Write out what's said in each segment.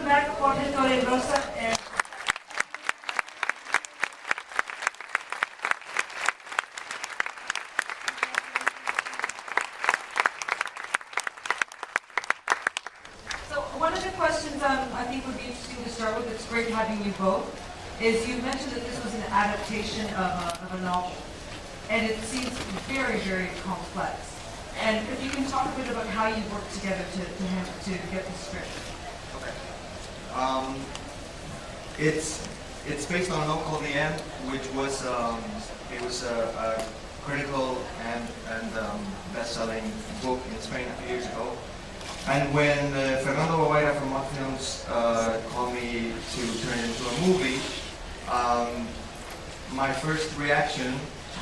Director Jorge Torregrossa. So one of the questions I think would be interesting to start with, it's great having you both, is you mentioned that this was an adaptation of a novel. And it seems very, very complex. And if you can talk a bit about how you worked together to get the script. Okay. It's based on a novel called The End, which was it was a critical and best-selling book in Spain a few years ago. And when Fernando Bobadilla from Mock Films called me to turn it into a movie, my first reaction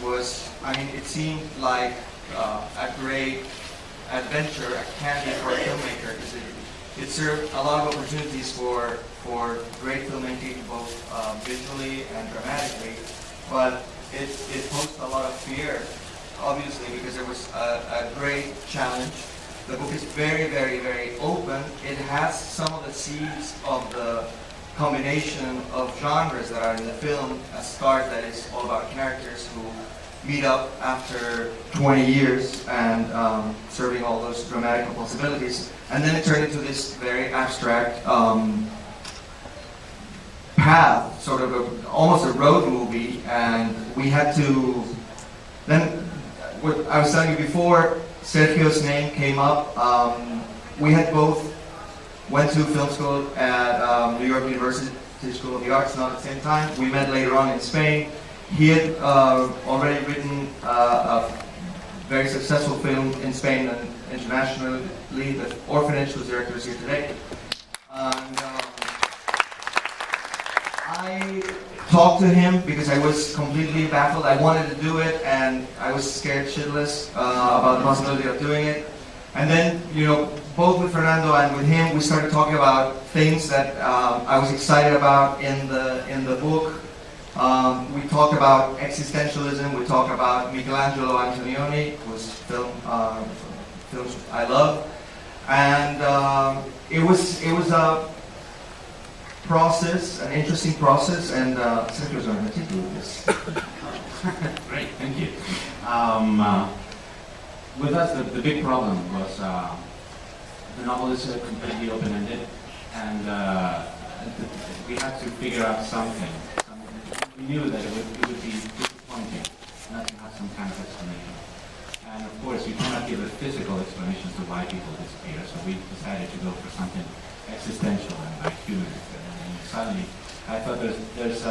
was, I mean, it seemed like a great adventure, a candy for a filmmaker, because it served a lot of opportunities for great filmmaking, both visually and dramatically, but it posed a lot of fear, obviously, because there was a great challenge. The book is very, very, very open. It has some of the seeds of the combination of genres that are in the film, a start that is all about characters who meet up after 20 years and serving all those dramatic possibilities. And then it turned into this very abstract path, sort of almost a road movie, and we had to, then what I was telling you before, Sergio's name came up. We had both went to film school at New York University School of the Arts, not at the same time. We met later on in Spain. He had already written a very successful film in Spain and internationally, The Orphanage, whose director is here today. And I talked to him because I was completely baffled. I wanted to do it, and I was scared shitless about the possibility of doing it. And then, you know, both with Fernando and with him, we started talking about things that I was excited about in the book. We talked about existentialism. We talked about Michelangelo Antonioni, whose films I love, and it was a process, an interesting process, and Sergio's going to take you with this. Great, thank you. With us, the big problem was the novel is completely open-ended, and we had to figure out something. We knew that it would be disappointing not to have some kind of explanation. And of course, you cannot give a physical explanation to why people disappear, so we decided to go for something existential and like humanist. And suddenly, I thought there's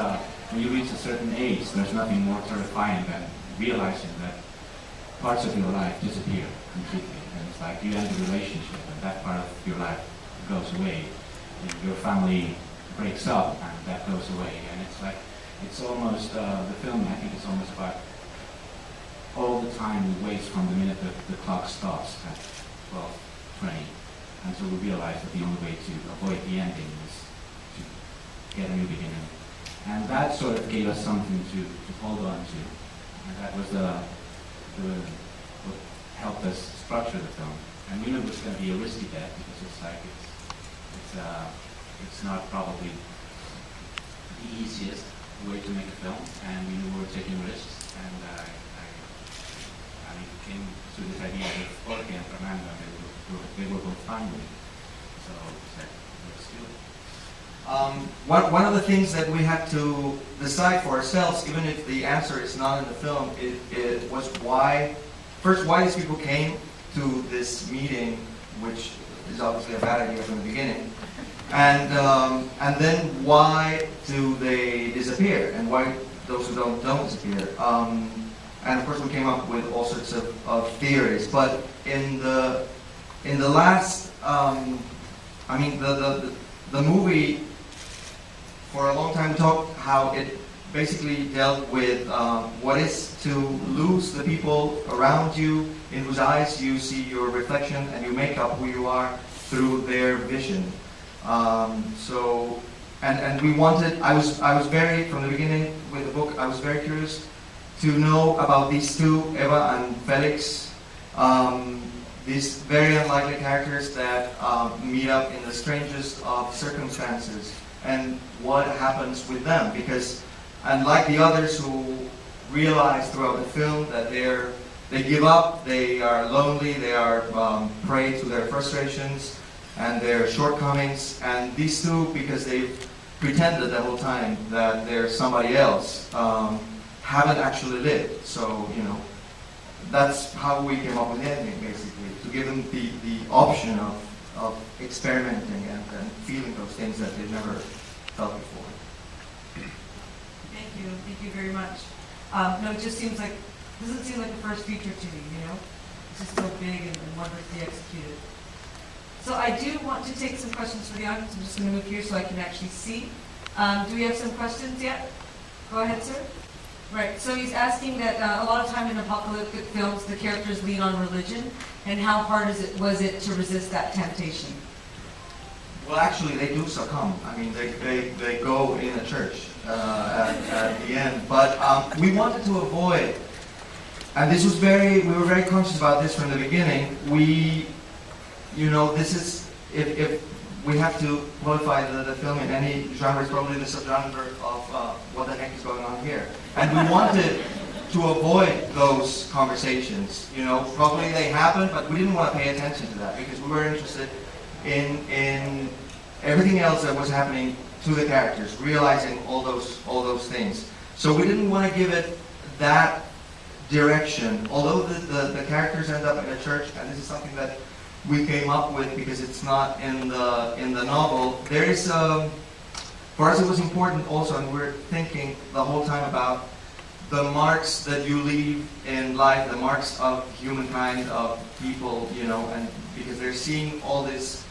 when you reach a certain age, there's nothing more terrifying than realizing that parts of your life disappear completely. And it's like you end a relationship, and that part of your life goes away. And your family breaks up, and that goes away. And it's like, it's almost, the film, I think it's almost about all the time we waste from the minute that the clock stops at 12:20 until we realize that the only way to avoid the ending is to get a new beginning. And that sort of gave us something to hold on to. And that was what helped us structure the film. And we knew it was going to be a risky bet because it's like, it's not probably the easiest way to make a film, and we knew we were taking risks, and I came to this idea with Jorge and Fernando, and they were both fine with it. So let's do it. One of the things that we had to decide for ourselves, even if the answer is not in the film, it was why these people came to this meeting, which is obviously a bad idea from the beginning. And then why do they disappear, and why those who don't disappear? And of course we came up with all sorts of theories. But in the last, I mean the movie, for a long time talked how it basically dealt with what is to lose the people around you in whose eyes you see your reflection, and you make up who you are through their vision. And we wanted, I was very, from the beginning with the book, I was very curious to know about these two, Eva and Felix, these very unlikely characters that meet up in the strangest of circumstances, and what happens with them. Because unlike the others who realize throughout the film that they give up, they are lonely, they are prey to their frustrations and their shortcomings, and these two, because they've pretended the whole time that they're somebody else, haven't actually lived. So, you know, that's how we came up with the ending, basically, to give them the option of experimenting and feeling those things that they've never felt before. Thank you very much. No, it just seems like, doesn't seem like the first feature to me, you know? It's just so big and wonderfully executed. So I do want to take some questions from the audience. I'm just going to move here so I can actually see. Do we have some questions yet? Go ahead, sir. Right, so he's asking that a lot of time in apocalyptic films, the characters lean on religion, and how hard was it to resist that temptation? Well, actually, they do succumb. I mean, they go in a church at the end. But we wanted to avoid, and this was we were very conscious about this from the beginning. You know, this is, if we have to qualify the film in any genre, it's probably the subgenre of what the heck is going on here. And we wanted to avoid those conversations. You know, probably they happened, but we didn't want to pay attention to that because we were interested in everything else that was happening to the characters, realizing all those things. So we didn't want to give it that direction. Although the characters end up in a church, and this is something that we came up with because it's not in the novel. There is for us it was important also, and we're thinking the whole time about the marks that you leave in life, the marks of humankind, of people, you know, and because they're seeing all these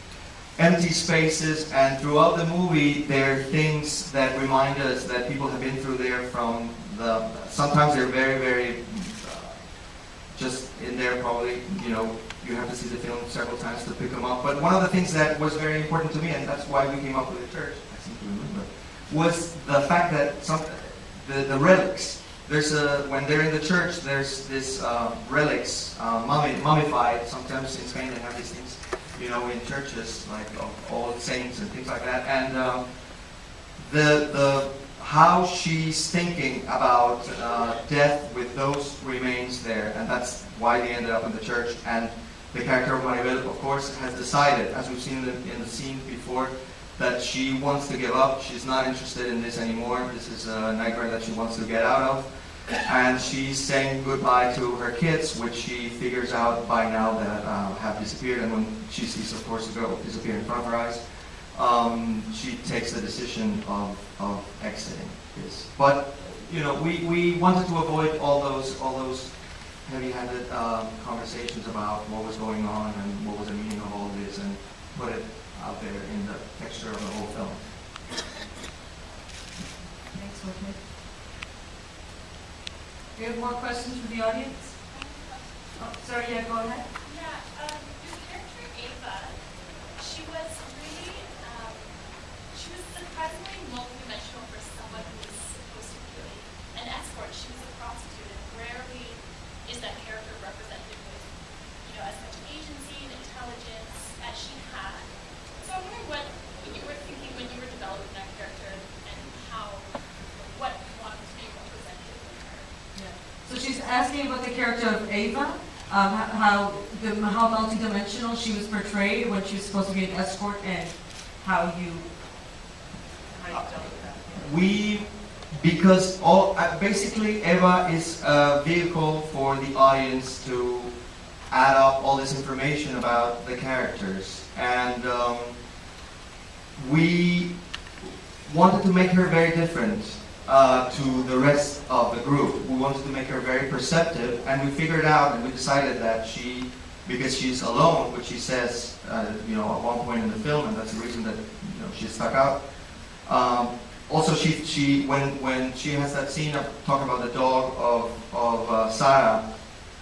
empty spaces, and throughout the movie there are things that remind us that people have been through there from sometimes they're very, very just in there probably, you know, you have to see the film several times to pick them up. But one of the things that was very important to me, and that's why we came up with the church, I seem to remember, was the fact that the relics. There's when they're in the church, there's this relics, mummified. Sometimes in Spain they have these things, you know, in churches, like old saints and things like that. And the how she's thinking about death with those remains there, and that's why they ended up in the church. And the character of Maribel, of course, has decided, as we've seen in the scene before, that she wants to give up. She's not interested in this anymore. This is a nightmare that she wants to get out of. And she's saying goodbye to her kids, which she figures out by now that have disappeared. And when she sees, of course, the girl disappear in front of her eyes, she takes the decision of exiting this. But, you know, we wanted to avoid all those heavy-handed conversations about what was going on and what was the meaning of all this, and put it out there in the texture of the whole film. Thanks, Jorge. Do you have more questions from the audience? Oh, sorry, yeah, go ahead. Yeah, your character Ava, she was surprisingly multidimensional for someone who was supposed to be an escort. She was a prostitute, and rarely is that character represented with, you know, as much agency and intelligence as she had. So I'm wondering what you were thinking when you were developing that character, and what you wanted to be represented with her. Yeah. So she's asking about the character of Ava, how multidimensional she was portrayed when she was supposed to be an escort, and how you dealt with that. Because basically Eva is a vehicle for the audience to add up all this information about the characters, and we wanted to make her very different to the rest of the group. We wanted to make her very perceptive, and we figured out and we decided that because she's alone, which she says, you know, at one point in the film, and that's the reason that, you know, she's stuck out. Also, when she has that scene of talking about the dog of Sarah,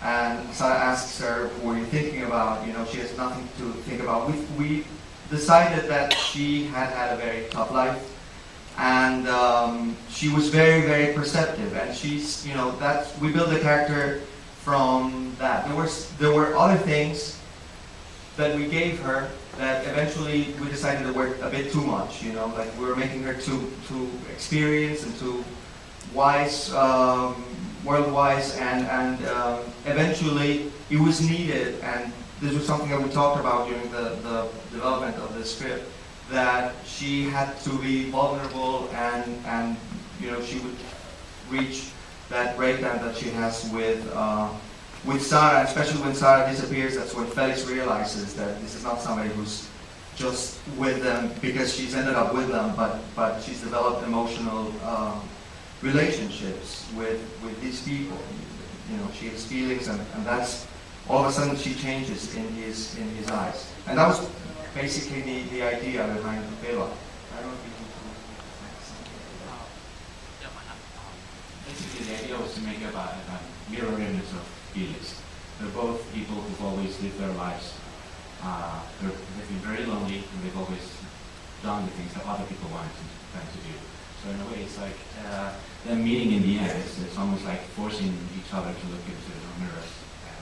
and Sarah asks her, "What are you thinking about?" You know, she has nothing to think about. We decided that she had a very tough life, and she was very, very perceptive. And she's, you know, we built the character from that. There were other things that we gave her that eventually we decided it were a bit too much, you know, like we were making her too experienced and too wise, world-wise, and eventually it was needed, and this was something that we talked about during the development of the script, that she had to be vulnerable and you know, she would reach that breakdown that she has with Sarah, especially when Sarah disappears. That's when Felix realizes that this is not somebody who's just with them because she's ended up with them, but she's developed emotional relationships with these people. You know, she has feelings, and that's all of a sudden she changes in his eyes. And that was basically the idea behind the film. I don't know if you can basically, the idea was to make a mirror image of Felix. They're both people who've always lived their lives. They've been very lonely, and they've always done the things that other people wanted them to do. So in a way, it's like them meeting in the end. It's almost like forcing each other to look into the mirrors and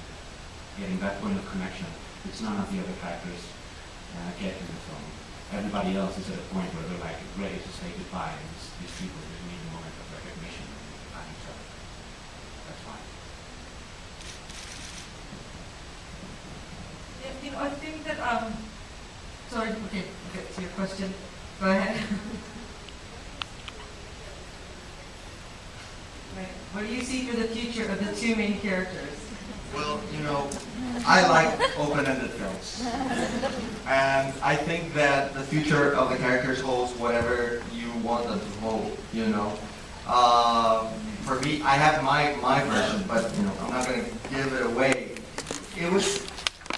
getting that point of connection, which none of the other characters get in the film. Everybody else is at a point where they're like ready to say goodbye, and these people just need a moment of recognition at each other. That's fine. Yeah, you know, I think that, sorry, okay, get to your question. Go ahead. Right. What do you see for the future of the two main characters? Well, you know, I like open-ended films. And I think that the future of the characters holds whatever you want them to hold, you know. For me, I have my version, but, you know, I'm not going to give it away. It was,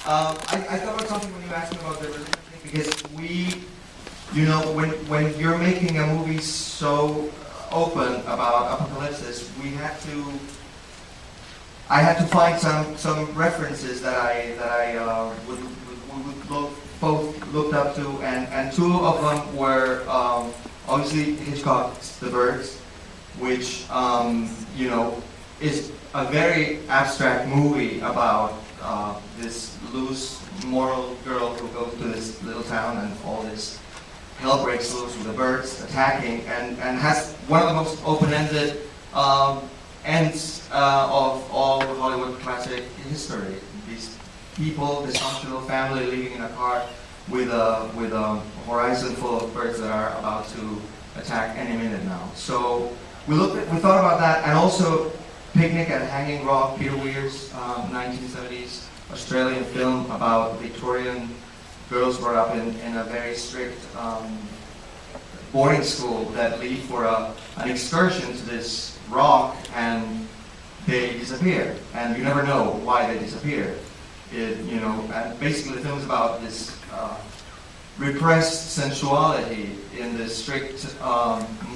I thought about something when you asked me about the religion thing, because we, you know, when you're making a movie so open about apocalypse, I had to find some references that I would both looked up to, and two of them were obviously Hitchcock's The Birds, which you know, is a very abstract movie about this loose moral girl who goes to this little town and all this hell breaks loose with the birds attacking, and has one of the most open-ended ends of all Hollywood classic history. These people, dysfunctional family living in a car with a horizon full of birds that are about to attack any minute now. So we thought about that, and also Picnic at Hanging Rock, Peter Weir's 1970s Australian film about Victorian girls brought up in a very strict boarding school that leave for an excursion to this rock, and they disappear, and you never know why they disappear. You know, and basically the film is about this repressed sensuality in the strict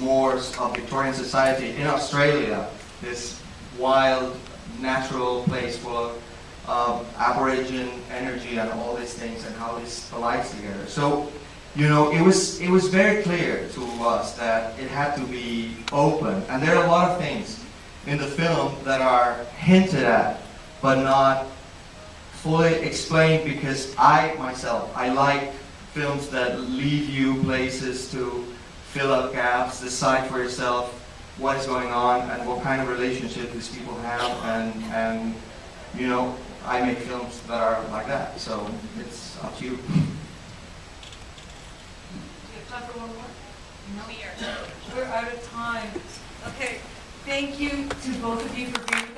mores of Victorian society in Australia, this wild, natural place full of Aboriginal energy and all these things, and how this collides together. So, you know, it was very clear to us that it had to be open, and there are a lot of things in the film that are hinted at, but not fully explained, because I like films that leave you places to fill up gaps, decide for yourself what is going on and what kind of relationship these people have, and you know, I make films that are like that, so it's up to you. Do you have time for one more? No, we are. We're out of time. Okay, thank you to both of you for being with us.